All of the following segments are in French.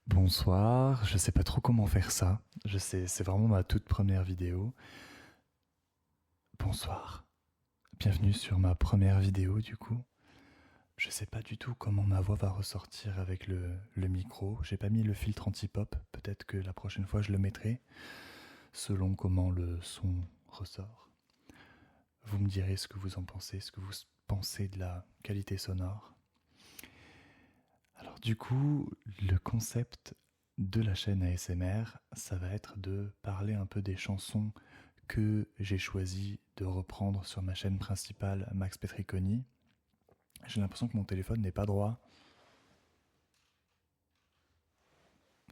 Bonsoir, je sais pas trop comment faire ça. C'est vraiment ma toute première vidéo. Bonsoir. Bienvenue sur ma première vidéo du coup. Je sais pas du tout comment ma voix va ressortir avec le micro. J'ai pas mis le filtre anti-pop. Peut-être que la prochaine fois je le mettrai selon comment le son ressort. Vous me direz ce que vous en pensez, ce que vous pensez de la qualité sonore. Alors du coup, le concept de la chaîne ASMR, ça va être de parler un peu des chansons que j'ai choisi de reprendre sur ma chaîne principale Max Petriconi. J'ai l'impression que mon téléphone n'est pas droit.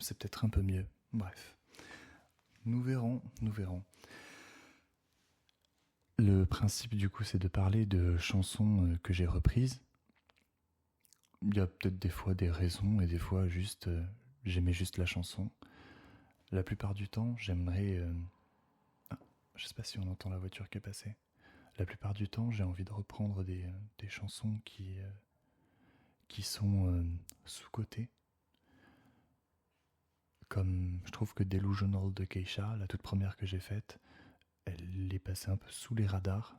C'est peut-être un peu mieux. Bref. Nous verrons, nous verrons. Le principe du coup c'est de parler de chansons que j'ai reprises. Il y a peut-être des fois des raisons et des fois juste j'aimais juste la chanson. La plupart du temps j'aimerais... je sais pas si on entend la voiture qui est passée. La plupart du temps j'ai envie de reprendre des chansons qui sont sous-cotées. Comme je trouve que Delusional de Keisha, la toute première que j'ai faite, elle est passée un peu sous les radars.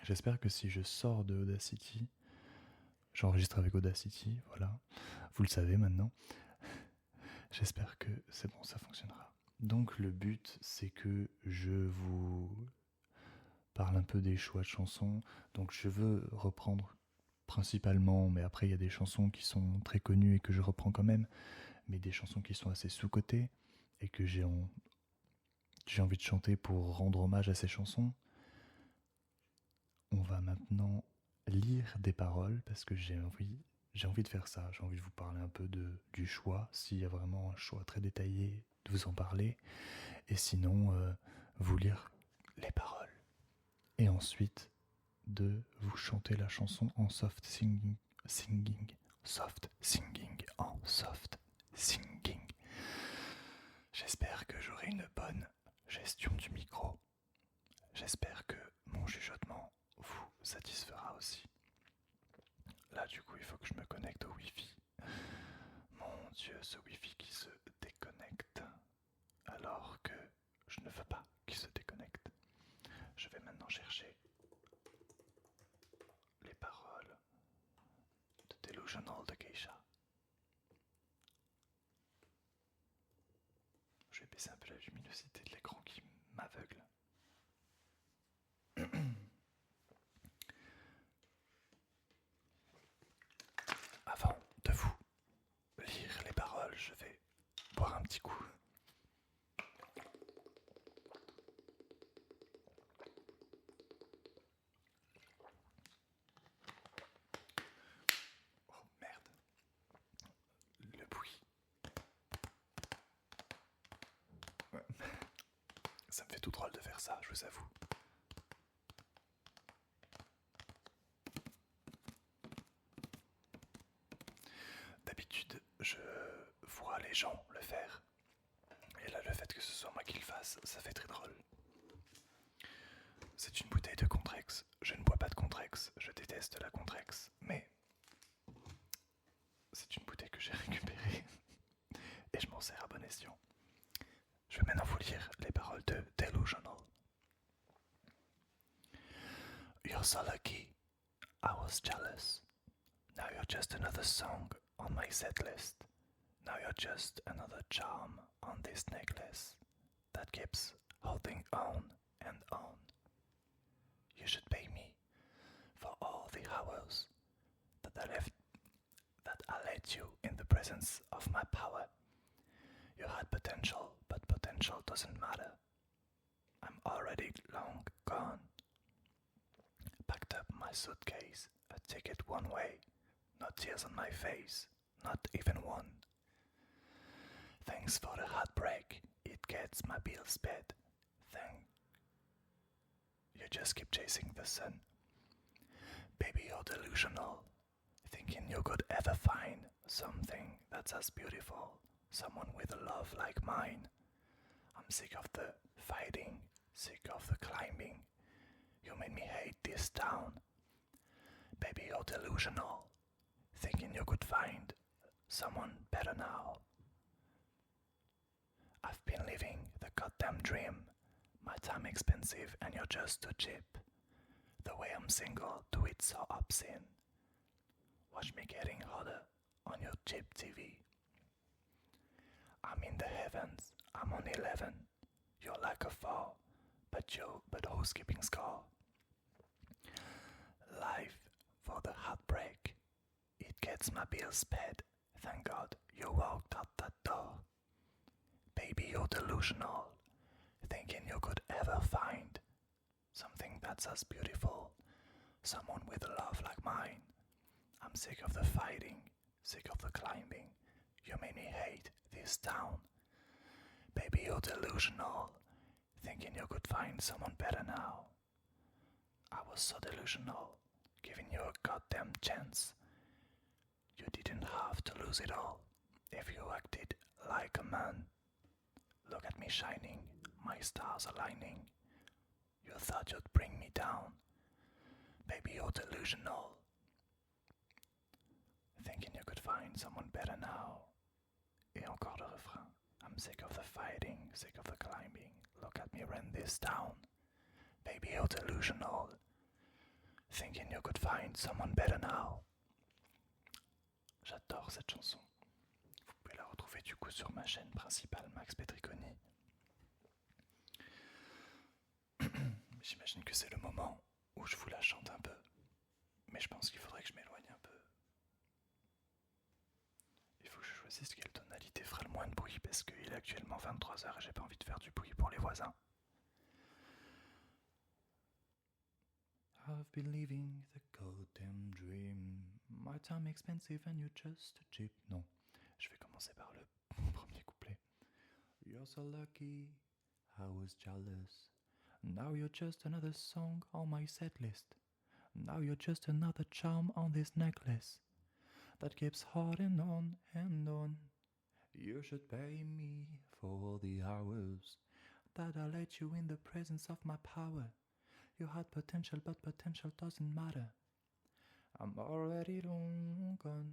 J'espère que si je sors de Audacity, j'enregistre avec Audacity, voilà, vous le savez maintenant. J'espère que c'est bon, ça fonctionnera. Donc le but, c'est que je vous parle un peu des choix de chansons. Donc je veux reprendre principalement, mais après il y a des chansons qui sont très connues et que je reprends quand même, mais des chansons qui sont assez sous-cotées et que j'ai envie de chanter pour rendre hommage à ces chansons. On va maintenant lire des paroles parce que j'ai envie de faire ça. J'ai envie de vous parler un peu du choix, s'il y a vraiment un choix très détaillé, de vous en parler. Et sinon, vous lire les paroles. Et ensuite, de vous chanter la chanson en soft singing. Soft singing. En soft singing. J'espère que j'aurai une bonne gestion du micro. J'espère que mon chuchotement vous satisfera aussi. Là, du coup, il faut que je me connecte au Wi-Fi. Mon Dieu, ce Wi-Fi qui se déconnecte alors que je ne veux pas qu'il se déconnecte. Je vais maintenant chercher les paroles de Delusional de Keisha. Je vais baisser un peu la luminosité de l'écran qui m'aveugle. Avant de vous lire les paroles, je vais boire un petit coup. Oh merde, le bruit. Ouais. Ça me fait tout drôle de faire ça, je vous avoue. D'habitude, je vois les gens le faire. Et là, le fait que ce soit moi qui le fasse, ça fait très drôle. C'est une bouteille de Contrex. Je ne bois pas de Contrex. Je déteste la Contrex. Mais c'est une bouteille que j'ai récupérée. Et je m'en sers à bon escient. Je vais maintenant vous lire les paroles de Delusional. You're so lucky. I was jealous. Now you're just another song on my set list. Now you're just another charm on this necklace that keeps holding on and on. You should pay me for all the hours that I let you in the presence of my power. You had potential, but potential doesn't matter. I'm already long gone. Packed up my suitcase, a ticket one way, no tears on my face, not even one. Thanks for the heartbreak, it gets my bills paid. You just keep chasing the sun. Baby, you're delusional, thinking you could ever find something that's as beautiful, someone with a love like mine. I'm sick of the fighting, sick of the climbing. You made me hate this town. Baby, you're delusional, thinking you could find someone better now. I've been living the goddamn dream. My time expensive and you're just too cheap. The way I'm single, do it so obscene. Watch me getting hotter on your cheap TV. I'm in the heavens, I'm on 11. You're like a 4, but who's keeping score? Life for the heartbreak. It gets my bills paid. Thank God you walked out that door. Baby, you're delusional, thinking you could ever find something that's as beautiful, someone with a love like mine. I'm sick of the fighting, sick of the climbing. You made me hate this town. Baby, you're delusional, thinking you could find someone better now. I was so delusional, giving you a goddamn chance. You didn't have to lose it all if you acted like a man. Look at me shining, my stars aligning. You thought you'd bring me down. Baby, you're delusional, thinking you could find someone better now. Et encore le refrain. I'm sick of the fighting, sick of the climbing. Look at me run this town. Baby, you're delusional, thinking you could find someone better now. J'adore cette chanson. Vous pouvez la retrouver du coup sur ma chaîne principale Max Petriconi. J'imagine que c'est le moment où je vous la chante un peu. Mais je pense qu'il faudrait que je m'éloigne un peu. Il faut que je choisisse quelle tonalité fera le moins de bruit parce qu'il est actuellement 23h et j'ai pas envie de faire du bruit pour les voisins. I've been living the goddamn dream. My time expensive and you're just cheap. Non, je vais commencer par le premier couplet. You're so lucky, I was jealous. Now you're just another song on my set list. Now you're just another charm on this necklace that keeps holding on and on. You should pay me for all the hours that I let you in the presence of my power. You had potential, but potential doesn't matter. I'm already long gone.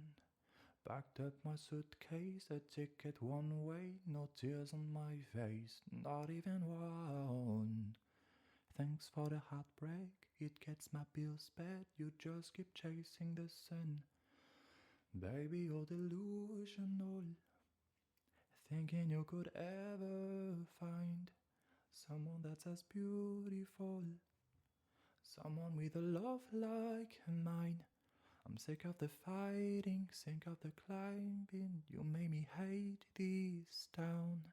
Packed up my suitcase, a ticket one way, no tears on my face, not even one. Thanks for the heartbreak, it gets my bills paid, you just keep chasing the sun. Baby, you're delusional, thinking you could ever find someone that's as beautiful, someone with a love like mine. I'm sick of the fighting, sick of the climbing. You made me hate this town.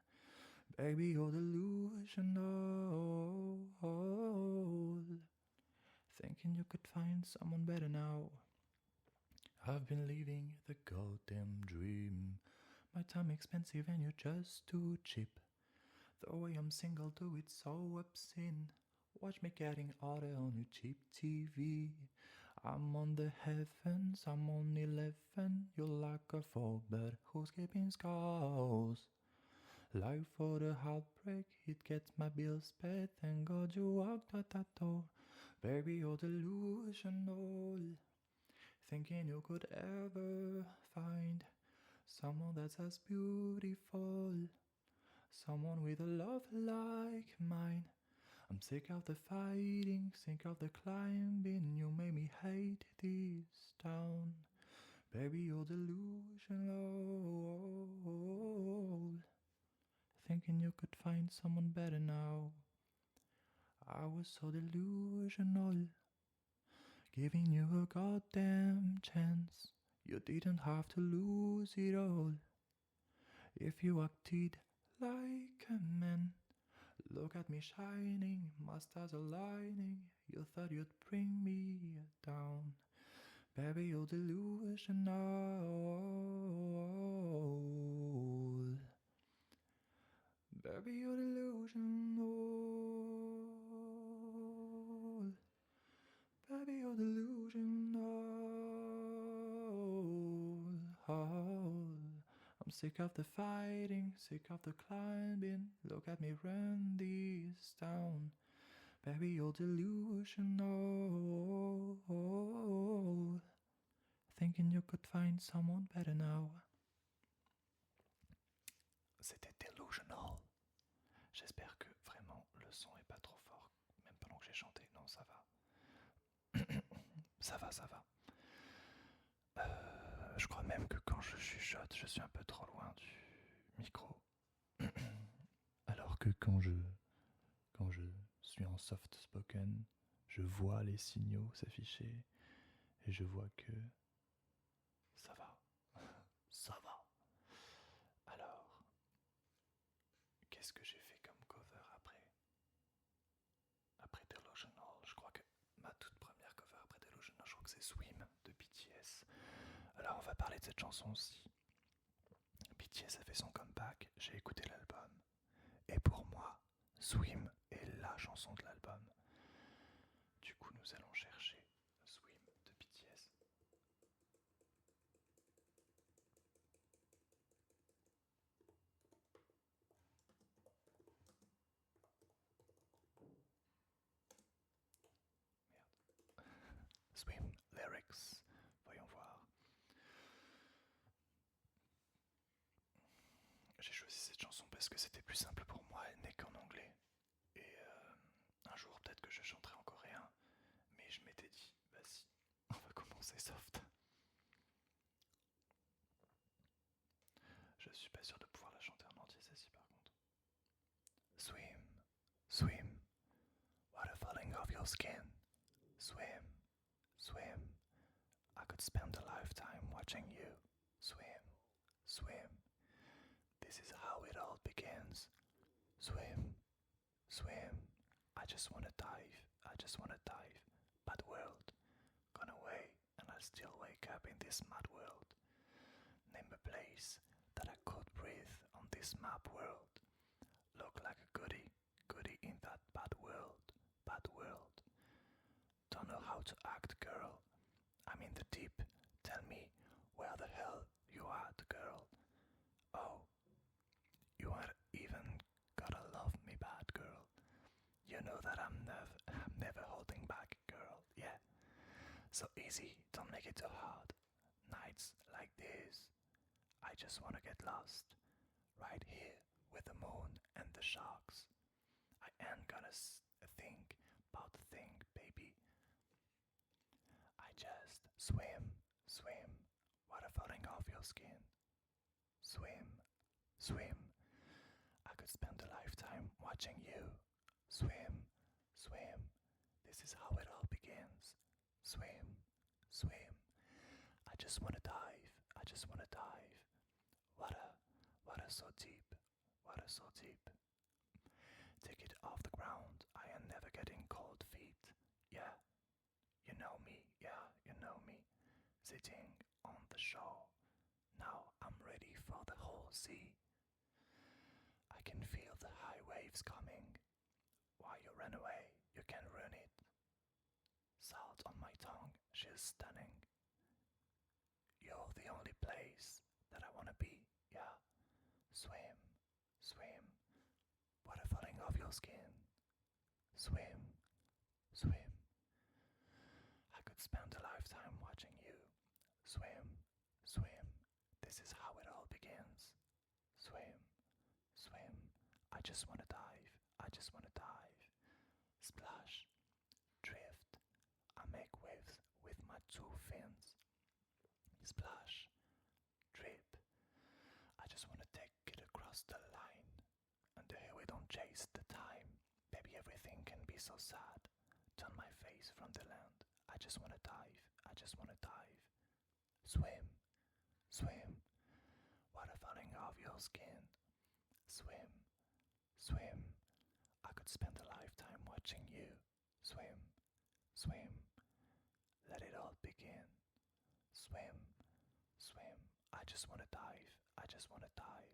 Baby, you're delusional, thinking you could find someone better now. I've been living the goddamn dream. My time expensive and you're just too cheap. The way I'm single, do it so obscene. Watch me getting hotter on your cheap TV. I'm on the heavens, I'm on 11. You're like a 4, but who's keeping scores? Life for the heartbreak, it gets my bills paid. Thank God you walked out that door. Baby, you're delusional, thinking you could ever find someone that's as beautiful, someone with a love like mine. I'm sick of the fighting, sick of the climbing. You made me hate this town. Baby, you're delusional, thinking you could find someone better now. I was so delusional, giving you a goddamn chance. You didn't have to lose it all if you acted like a man. Look at me shining, my stars aligning. You thought you'd bring me down. Baby, you're delusional. Baby, you're delusional. Baby, you're delusional. I'm sick of the fighting, sick of the climbing. Look at me run this town. Baby, you're delusional, thinking you could find someone better now. c'était Delusional. J'espère que vraiment le son est pas trop fort, même pendant que j'ai chanté. Non, ça va. Ça va, ça va. Je crois même que quand je chuchote, je suis un peu trop loin du micro. Alors que quand je suis en soft spoken, je vois les signaux s'afficher et je vois que ça va. Ça va. Alors, qu'est-ce que j'ai fait comme cover après? Après Delusional, je crois que ma toute première cover après Delusional, je crois que c'est Swim de BTS. Alors on va parler de cette chanson aussi. BTS a fait son comeback, j'ai écouté l'album. Et pour moi, Swim est la chanson de l'album. Du coup, nous allons chercher Swim de BTS. Merde. Swim lyrics. Voyons voir. J'ai choisi cette chanson parce que c'était plus simple pour moi, elle n'est qu'en anglais. Et un jour, peut-être que je chanterai en coréen. Mais je m'étais dit, vas-y, on va commencer soft. Je suis pas sûr de pouvoir la chanter en entier, celle-ci par contre. Swim, swim, water falling off your skin. Swim, swim, I could spend a lifetime watching you. Swim, swim, this is how it all begins. Swim, swim, I just wanna dive, I just wanna dive. Bad world, gone away, and I still wake up in this mad world. Name a place that I could breathe on this map world. Look like a goodie, goodie in that bad world, bad world. Don't know how to act, girl. I'm in the deep. Tell me where the hell you at, girl. Oh, you ain't even gotta love me bad, girl. You know that I'm never holding back, girl. Yeah. So easy, don't make it too hard. Nights like this, I just wanna get lost. Right here with the moon and the sharks. I ain't gonna think about the thing, baby. I just swim, swim, water falling off your skin. Swim, swim. I could spend a lifetime watching you. Swim, swim. This is how it all begins. Swim, swim. I just wanna dive, I just wanna dive. Water so deep, water so deep. Take it off the ground, I am never getting cold feet. Yeah, you know me, yeah, you know me. Sitting on the shore, now I'm ready for the whole sea. I can feel the high waves coming. Why you ran away, you can ruin it. Salt on my tongue, she's stunning. You're the only place that I wanna be, yeah. Swim, swim, water falling off your skin. Swim, swim. I could spend a lifetime watching you. Swim, swim. This is how it all begins. Swim, swim. I just wanna dive. I just wanna dive. Splash, drift. I make waves with my two fins. Splash, drip. I just wanna take it across the line. And here we don't chase the time. Baby, everything can be so sad. Turn my face from the land. I just wanna dive. I just wanna dive. Swim, swim. Water falling off your skin. Swim, swim. I could spend a lifetime watching you. Swim, swim. Let it all begin. Swim, swim. I just wanna dive. I just wanna dive.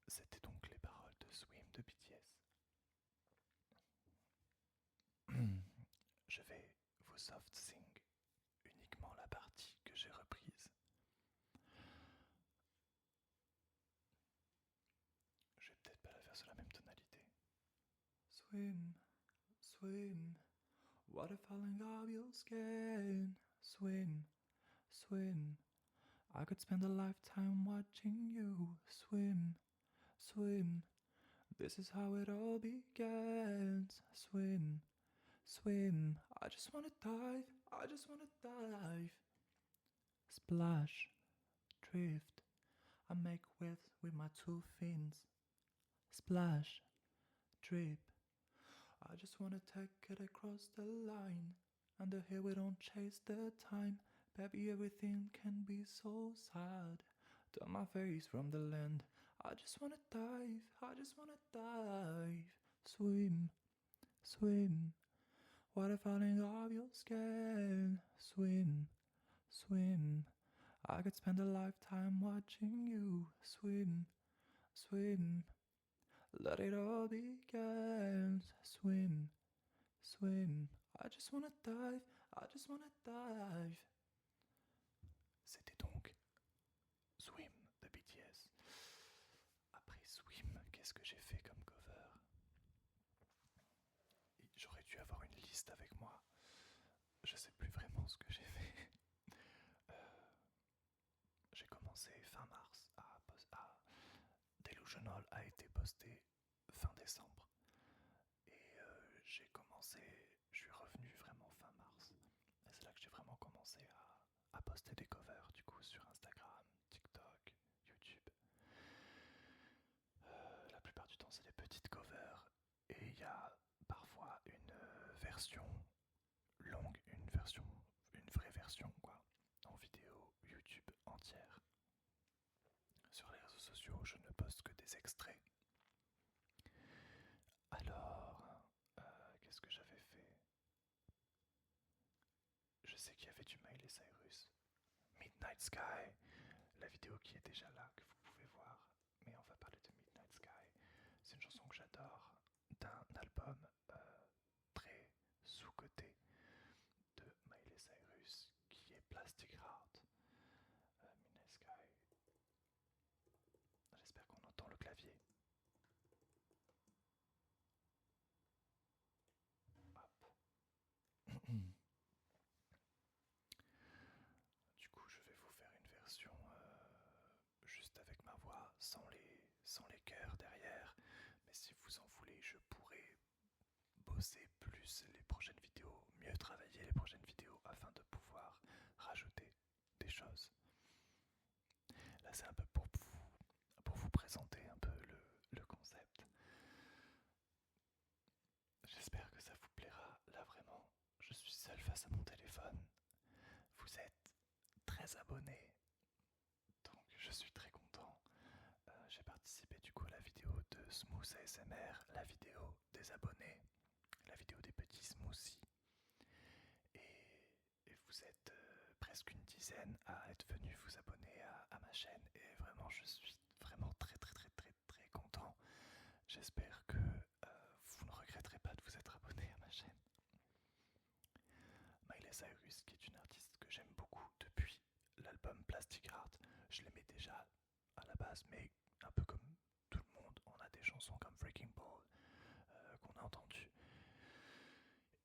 C'était donc les paroles de Swim de BTS. Je vais vous soft sing uniquement la partie que j'ai reprise. Je vais peut-être pas la faire sur la même tonalité. Swim, swim, water falling off your skin. Swim, swim, I could spend a lifetime watching you swim, swim. This is how it all begins. Swim, swim. I just wanna dive, I just wanna dive. Splash, drift. I make waves with my two fins. Splash, drip. I just wanna take it across the line. Under here we don't chase the time. Baby, everything can be so sad. Turn my face from the land. I just wanna dive, I just wanna dive. Swim, swim. Water falling off your skin. Swim, swim. I could spend a lifetime watching you swim, swim. Let it all begin. Swim, swim. I just wanna dive, I just wanna dive. C'était donc Swim de BTS. Après Swim, qu'est-ce que j'ai fait comme cover? J'aurais dû avoir une liste avec moi. Je sais plus vraiment ce que j'ai fait. J'ai commencé fin mars Delusional a été posté fin décembre. Et j'ai commencé, je suis revenu vraiment fin mars. Et c'est là que j'ai vraiment commencé à poster des covers du coup sur Instagram, TikTok, YouTube. La plupart du temps c'est des petites covers et il y a parfois une version longue, une vraie version quoi, en vidéo YouTube entière. Sur les réseaux sociaux, je ne poste que des extraits. Alors, qu'est-ce que j'avais fait? Je sais qu'il y avait du Miley Cyrus. Midnight Sky, la vidéo qui est déjà là, que vous pouvez voir. Mais on va parler de Midnight Sky. C'est une chanson que j'adore, d'un album très sous-coté de Miley Cyrus, qui est Plastic Heart. Midnight Sky. J'espère qu'on entend le clavier. Hop. Du coup, je vais vous faire une version juste avec ma voix, sans les chœurs derrière. Mais si vous en voulez, je pourrais bosser plus les prochaines vidéos, mieux travailler les prochaines vidéos afin de pouvoir rajouter des choses. Là, c'est un peu pour vous présenter un peu le concept. J'espère que ça vous plaira. Là, vraiment, je suis seul face à mon téléphone. Vous êtes très abonnés, donc je suis très content. J'ai participé du coup à la vidéo de Smooth ASMR, la vidéo des abonnés, la vidéo des petits smoothies. Et vous êtes presque une dizaine à être venus vous abonner à ma chaîne. Et vraiment, je suis vraiment très content. J'espère que vous ne regretterez pas de vous être abonné à ma chaîne. Miley Cyrus, qui est une artiste que j'aime beaucoup depuis l'album Plastic Heart. Je l'aimais déjà à la base, mais un peu comme tout le monde, on a des chansons comme Breaking Ball qu'on a entendues.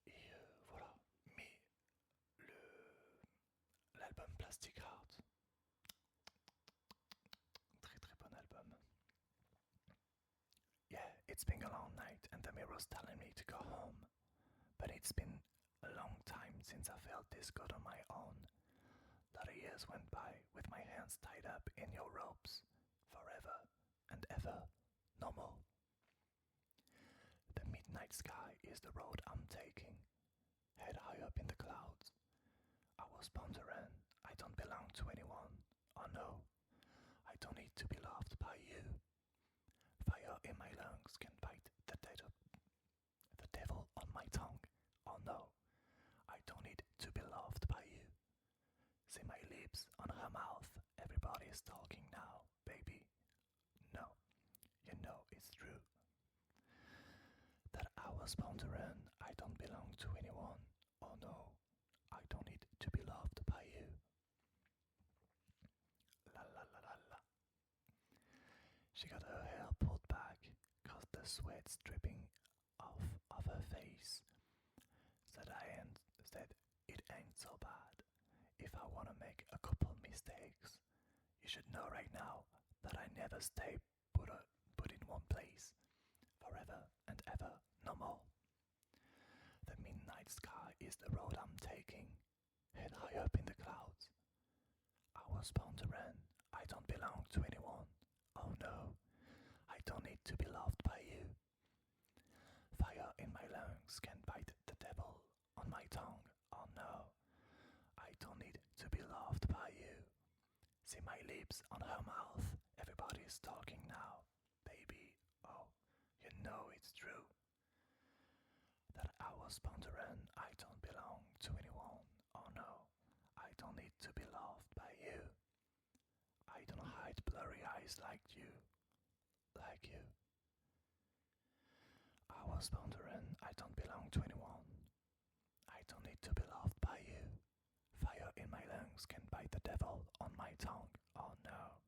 Et voilà. Mais l'album Plastic Heart, très bon album. Yeah, it's been a long night and the mirror's telling me to go home. But it's been a long time since I felt this good on my own. 30 years went by with my hands tied up in your ropes, forever and ever, no more. The midnight sky is the road I'm taking, head high up in the clouds. I was pondering, I don't belong to anyone, oh no, I don't need to be loved by you. Fire in my lungs can fight the devil on my tongue, oh no, I don't need to be loved by you. See my lips on her mouth, everybody is talking now, baby. No, you know it's true. That I was pondering, I don't belong to anyone. Oh no, I don't need to be loved by you. La la la la la. She got her hair pulled back, cause the sweat's dripping off of her face. Said it ain't so bad if I wanna make a couple mistakes. You should know right now that I never stay put in one place forever and ever, no more. The midnight sky is the road I'm taking, head high up in the clouds. I was born to run, I don't belong to anyone. Oh no, I don't need to be loved by you. Fire in my lungs can bite the devil on my tongue. Oh no, I don't need to be loved by you. See my lips on her mouth, everybody's talking now. Baby, oh, you know it's true. That I was born to run, I don't belong to anyone. Oh no, I don't need to be loved by you. I don't hide blurry eyes like you, like you. I was born to run, I don't belong to anyone. I don't need to be loved by you. Fire in my lungs can bite the devil on my tongue. Oh no,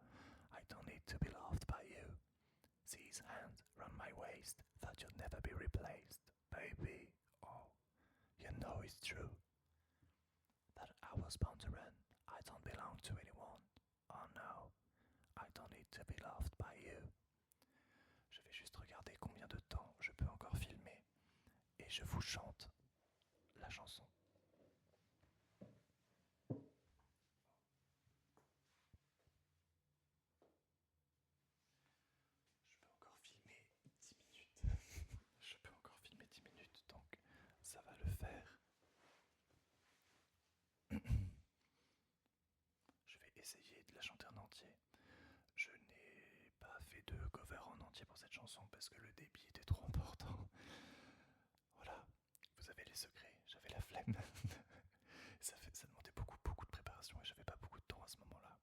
I don't need to be loved by you. See his hand round my waist, that you'll never be replaced. Baby, oh, you know it's true. That I was born to run, I don't belong to anyone. Oh no, I don't need to be loved by you. Je vais juste regarder combien de temps je peux encore filmer et je vous chante la chanson. Je peux encore filmer 10 minutes. Je peux encore filmer 10 minutes, donc ça va le faire. Je vais essayer de la chanter en entier. Je n'ai pas fait de cover en entier pour cette chanson parce que le débit était trop important. Voilà, vous avez les secrets, j'avais la flemme. Ça demandait beaucoup de préparation et j'avais pas beaucoup de temps à ce moment-là.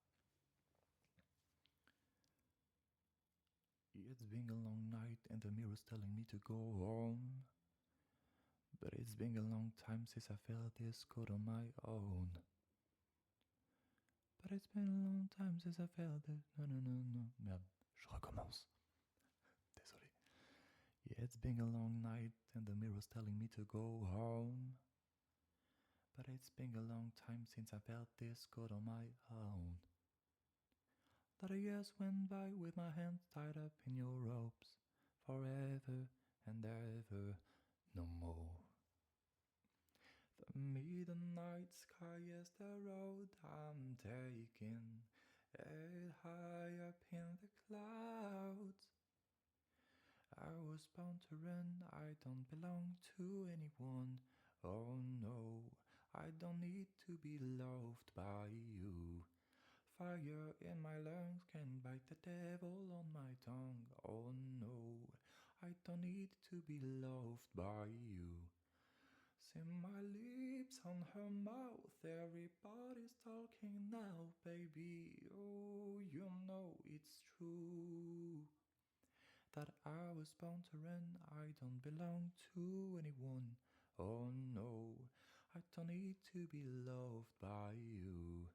It's been a long night and the mirror's telling me to go home. But it's been a long time since I felt this good on my own. But it's been a long time since I felt it. No. Merde, je recommence. Désolé. Yeah, it's been a long night and the mirror's telling me to go home. But it's been a long time since I felt this good on my own. 30 years went by with my hands tied up in your ropes. Forever and ever, no more. The midnight sky is the road I'm taking, head high up in the clouds. I was bound to run, I don't belong to anyone. Oh no, I don't need to be loved by you. Fire in my lungs can bite the devil on my tongue. Oh no, I don't need to be loved by you. See my lips on her mouth, everybody's talking now, baby. Oh, you know it's true. That I was born to run, I don't belong to anyone. Oh no, I don't need to be loved by you.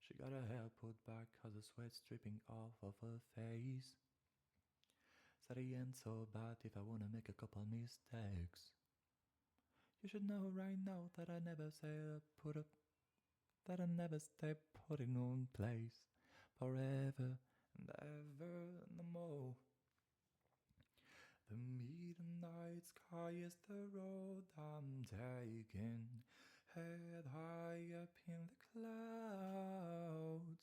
She got her hair put back, cause the sweat's dripping off of her face. Said it ain't so bad if I wanna make a couple mistakes. You should know right now that I never say that I never stay put in one place forever and ever no more. The midnight sky is the road I'm taking, head high up in the clouds.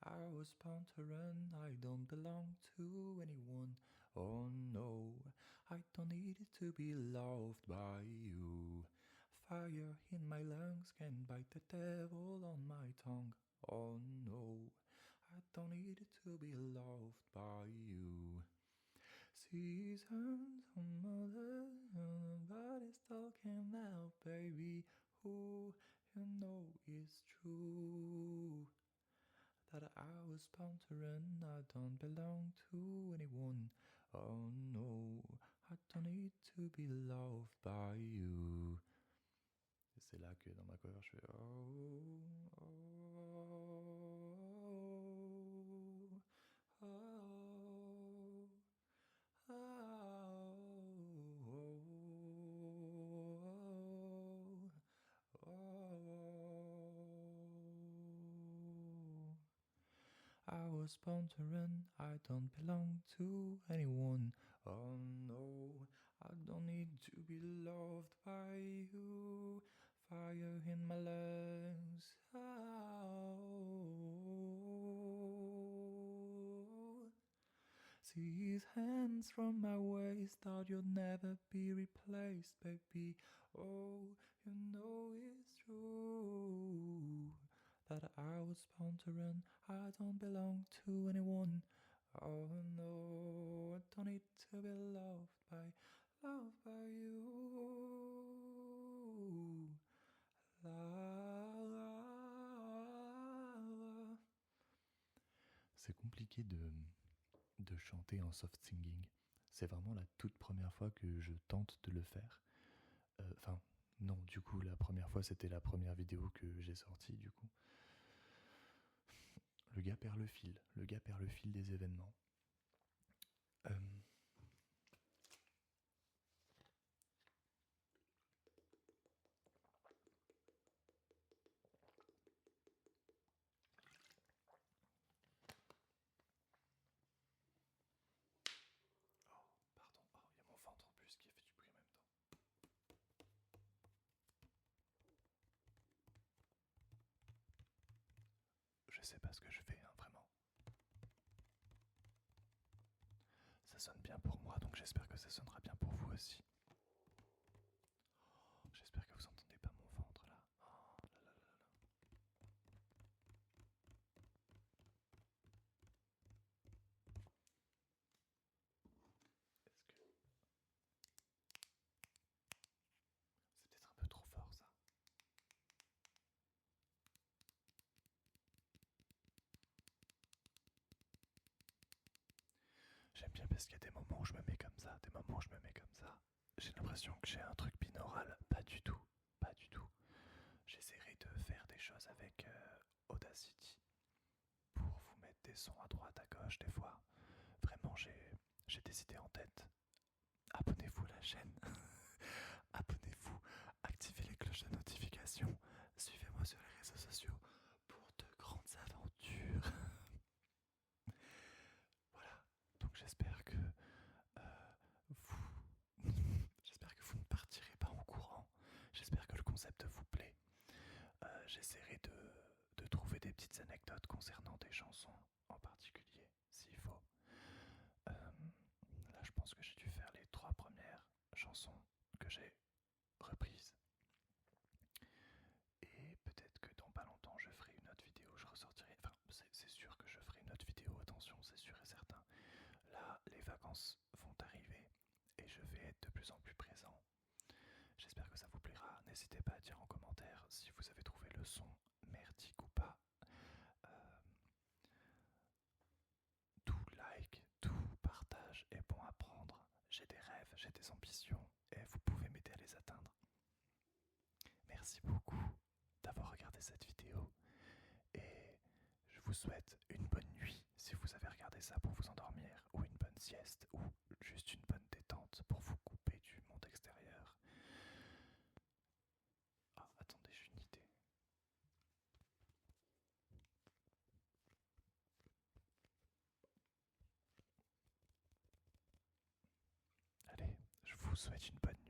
I was bound to run, I don't belong to anyone. Oh no, I don't need to be loved by you. Fire in my lungs can bite the devil on my tongue. Oh no, I don't need to be loved by you. Seasons on mother, nobody's talking now, baby. Who you know is true. That I was bound to run, I don't belong to anyone. Oh no, I don't need to be loved by you. Et c'est là que dans ma cover je fais oh, oh, oh, oh, oh, oh, oh. I was born to run, I don't belong to anyone. Oh no, I don't need to be loved by you. Fire in my lungs. Oh. See his hands from my waist, thought you'd never be replaced, baby. Oh, you know it's true that I was born to run. I don't belong to anyone. Oh no, I don't need to be loved by you. La, la, la. C'est compliqué de chanter en soft singing. C'est vraiment la toute première fois que je tente de le faire. Enfin, non, du coup, la première fois, c'était la première vidéo que j'ai sortie, du coup. Le gars perd le fil des événements. Oh, pardon, oh, il y a mon ventre en plus qui a fait du bruit en même temps. Je sais pas ce que je fais, hein, vraiment. Ça sonne bien pour moi, donc j'espère que ça sonnera bien pour vous aussi. Oh, j'espère que vous entendez pas mon ventre là. Oh, là, là, là, là. Est-ce que c'est peut-être un peu trop fort ça? J'aime bien parce qu'il y a des moments où je me mets comme ça, des moments où je me mets comme ça. J'ai l'impression que j'ai un truc binaural. Pas du tout, pas du tout. J'essaierai de faire des choses avec Audacity pour vous mettre des sons à droite, à gauche des fois. Vraiment, j'ai des idées en tête. Abonnez-vous à la chaîne. Abonnez-vous, activez les cloches de notification. Suivez-moi sur les réseaux sociaux pour de grandes aventures. Voilà, donc j'espère que vous j'espère que vous ne partirez pas en courant. J'espère que le concept vous plaît. J'essaierai de trouver des petites anecdotes concernant des chansons en particulier, s'il faut. Là, je pense que j'ai dû faire les 3 premières chansons que j'ai reprises. Et peut-être que dans pas longtemps, je ferai une autre vidéo, je ressortirai. Enfin, c'est sûr que je ferai une autre vidéo, attention, c'est sûr et certain. Là, les vacances vont arriver et je vais être de plus en plus présent. J'espère que ça vous plaira. N'hésitez pas à dire en commentaire si vous avez trouvé le son merdique ou pas. Tout like, tout partage est bon à prendre. J'ai des rêves, j'ai des ambitions et vous pouvez m'aider à les atteindre. Merci beaucoup d'avoir regardé cette vidéo et je vous souhaite une bonne nuit si vous avez regardé ça pour vous endormir, ou une bonne sieste, ou juste une bonne détente pour vous couper du monde extérieur. Ah, attendez, j'ai une idée. Allez, je vous souhaite une bonne